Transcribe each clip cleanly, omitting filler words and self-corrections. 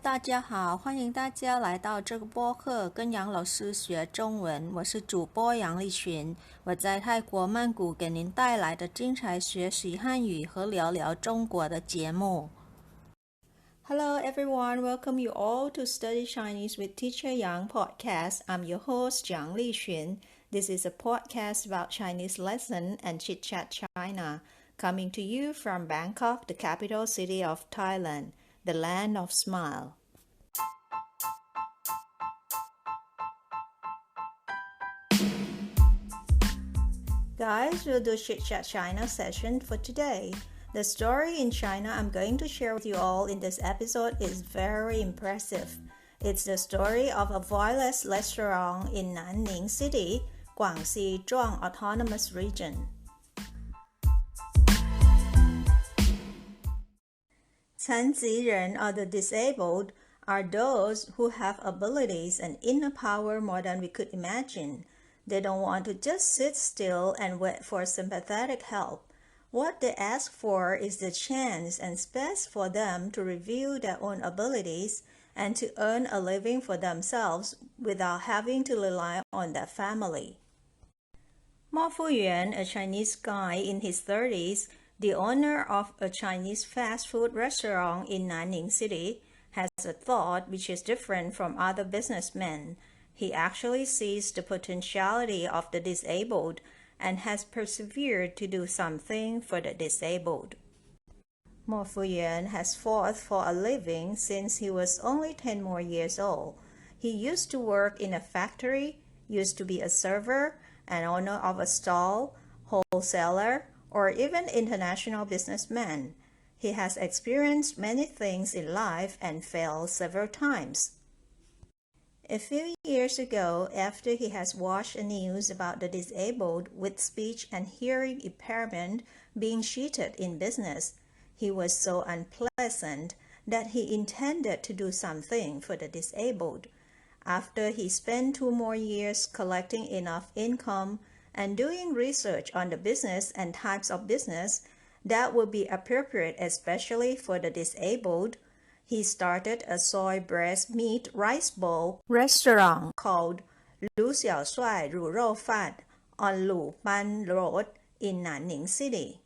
大家好，欢迎大家来到这个播客，跟杨老师学中文。我是主播杨丽群，我在泰国曼谷给您带来的精彩学习汉语和聊聊中国的节目。Hello everyone, welcome you all to Study Chinese with Teacher Yang podcast. I'm your host Yang Li Xun. This is a podcast about Chinese lesson and Chit Chat China, coming to you from Bangkok, the capital city of Thailand, the land of smile. Guys, we'll do Chit Chat China session for today. The story in China I'm going to share with you all in this episode is very impressive. It's the story of a Voiceless restaurant in Nanning City, Guangxi Zhuang Autonomous Region. 残疾人 or the disabled are those who have abilities and inner power more than we could imagine. They don't want to just sit still and wait for sympathetic help. What they ask for is the chance and space for them to reveal their own abilities and to earn a living for themselves without having to rely on their family. Mo Fuyuan, a Chinese guy in his 30s, the owner of a Chinese fast food restaurant in Nanning City, has a thought which is different from other businessmen. He actually sees the potentiality of the disabled and has persevered to do something for the disabled. Mo Fuyuan has fought for a living since he was only 10 more years old. He used to work in a factory, used to be a server, an owner of a stall, wholesaler, or even international businessman. He has experienced many things in life and failed several times. A few years ago, after he has watched the news about the disabled with speech and hearing impairment being cheated in business, he was so unpleasant that he intended to do something for the disabled. After he spent 2 more years collecting enough income and doing research on the business and types of business that would be appropriate especially for the disabled, he started a soy breast meat rice bowl restaurant called Lu Xiao Shuai Ru Rou Fan on Luban Road in Nanning City.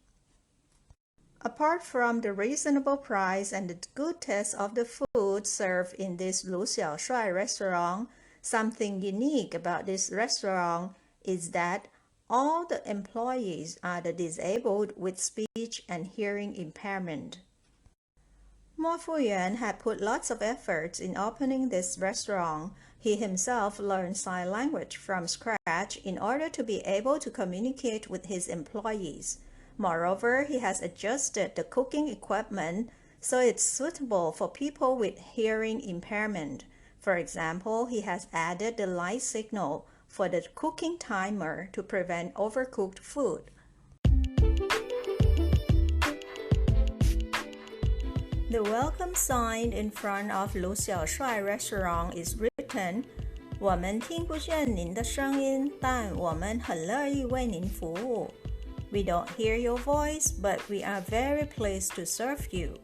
Apart from the reasonable price and the good taste of the food served in this Lu Xiao Shuai restaurant, something unique about this restaurant is that all the employees are the disabled with speech and hearing impairment. Mo Fuyuan had put lots of efforts in opening this restaurant. He himself learned sign language from scratch in order to be able to communicate with his employees. Moreover, he has adjusted the cooking equipment so it's suitable for people with hearing impairment. For example, he has added the light signal for the cooking timer to prevent overcooked food. The welcome sign in front of Lu Xiao Shuai restaurant is written, 我们听不见您的声音，但我们很乐意为您服务. We don't hear your voice, but we are very pleased to serve you.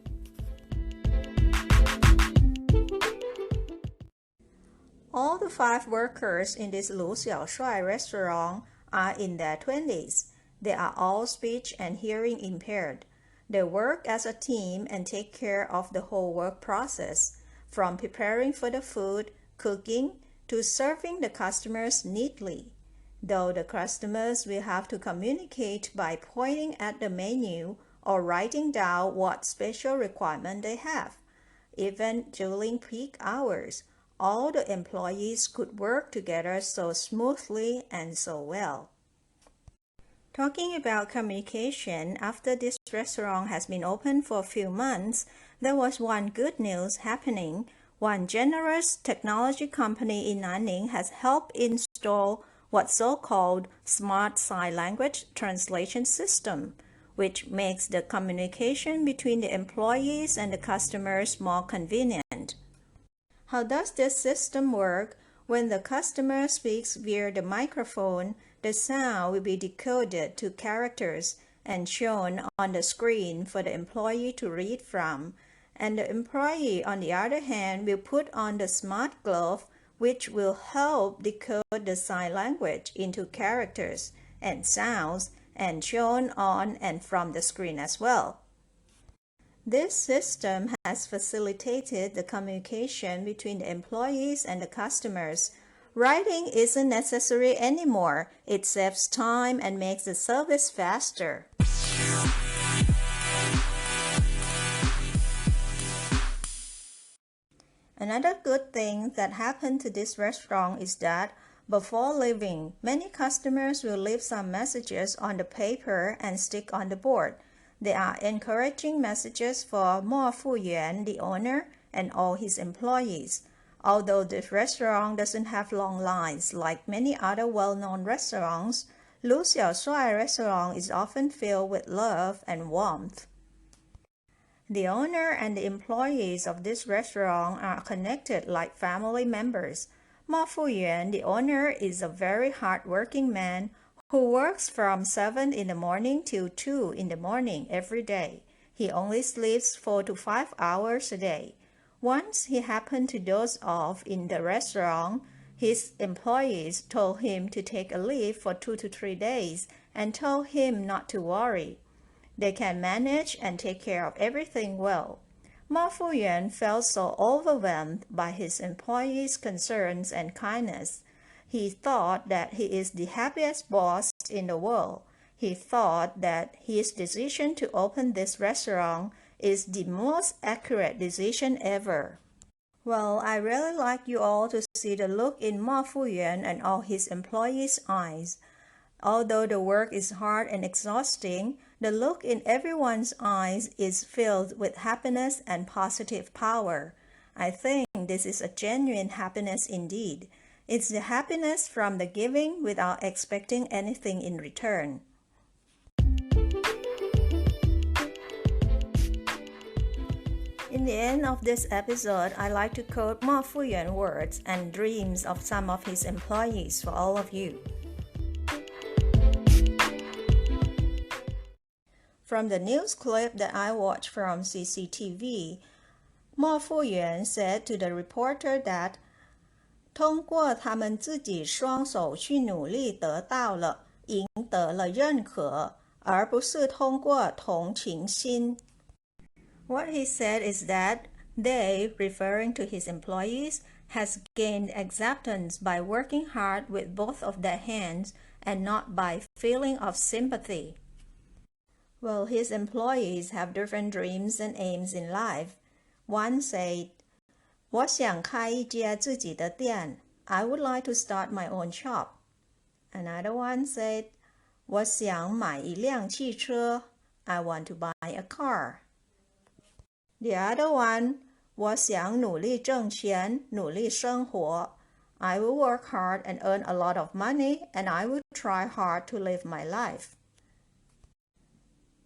All the 5 workers in this Lu Xiao Shuai restaurant are in their 20s. They are all speech and hearing impaired. They work as a team and take care of the whole work process, from preparing for the food, cooking, to serving the customers neatly. Though the customers will have to communicate by pointing at the menu or writing down what special requirement they have. Even during peak hours, all the employees could work together so smoothly and so well. Talking about communication, after this restaurant has been open for a few months, there was one good news happening. One generous technology company in Nanning has helped install what's so-called Smart Sign Language Translation System, which makes the communication between the employees and the customers more convenient. How does this system work? When the customer speaks via the microphone, the sound will be decoded to characters and shown on the screen for the employee to read from. and the employee, on the other hand, will put on the smart glove, which will help decode the sign language into characters and sounds and shown on and from the screen as well. This system has facilitated the communication between the employees and the customers. Writing isn't necessary anymore. It saves time and makes the service faster. Another good thing that happened to this restaurant is that before leaving, many customers will leave some messages on the paper and stick on the board. They are encouraging messages for Mo Fuyuan, the owner, and all his employees. Although this restaurant doesn't have long lines like many other well-known restaurants, Lu Xiaoshuai restaurant is often filled with love and warmth. The owner and the employees of this restaurant are connected like family members. Mo Fuyuan, the owner, is a very hard-working man who works from 7 in the morning till 2 in the morning every day. He only sleeps 4 to 5 hours a day. Once he happened to doze off in the restaurant, his employees told him to take a leave for 2 to 3 days and told him not to worry. They can manage and take care of everything well. Mo Fuyuan felt so overwhelmed by his employees' concerns and kindness. He thought that he is the happiest boss in the world. He thought that his decision to open this restaurant is the most accurate decision ever. Well, I really like you all to see the look in Mo Fuyuan and all his employees' eyes. Although the work is hard and exhausting, the look in everyone's eyes is filled with happiness and positive power. I think this is a genuine happiness indeed. It's the happiness from the giving without expecting anything in return. In the end of this episode, I like to quote Mo Fuyuan words and dreams of some of his employees for all of you. From the news clip that I watched from CCTV, Mo Fuyuan said to the reporter that 通过他们自己双手去努力得到了，赢得了认可，而不是通过同情心。What he said is that they, referring to his employees, has gained acceptance by working hard with both of their hands and not by feeling of sympathy. Well, his employees have different dreams and aims in life. One said, 我想开一家自己的店. I would like to start my own shop. Another one said, 我想买一辆汽车. I want to buy a car. The other one, 我想努力挣钱，努力生活. I will work hard and earn a lot of money, and I will try hard to live my life.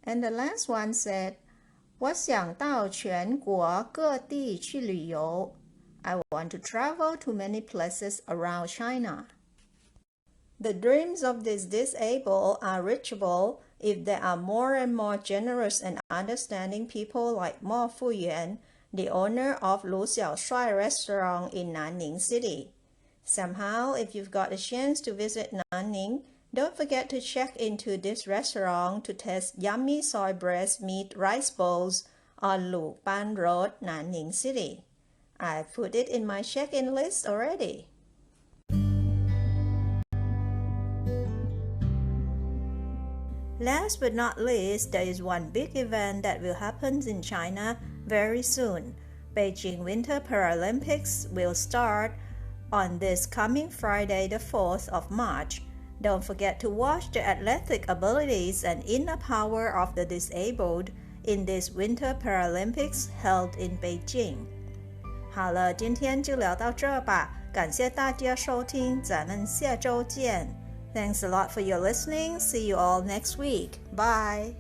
And the last one said, 我想到全国各地去旅游. I want to travel to many places around China. The dreams of these disabled are reachable if there are more and more generous and understanding people like Mo Fuyuan, the owner of Lu Xiaoshuai restaurant in Nanning City. Somehow, if you've got a chance to visit Nanning, don't forget to check into this restaurant to taste yummy soy breast meat rice bowls on Luban Road Nanning City. I've put it in my check-in list already. Last but not least, there is one big event that will happen in China very soon. Beijing Winter Paralympics will start on this coming Friday, the 4th of March. Don't forget to watch the athletic abilities and inner power of the disabled in this Winter Paralympics held in Beijing. 好了，今天就聊到这吧，感谢大家收听，咱们下周见。Thanks a lot for your listening. See you all next week. Bye.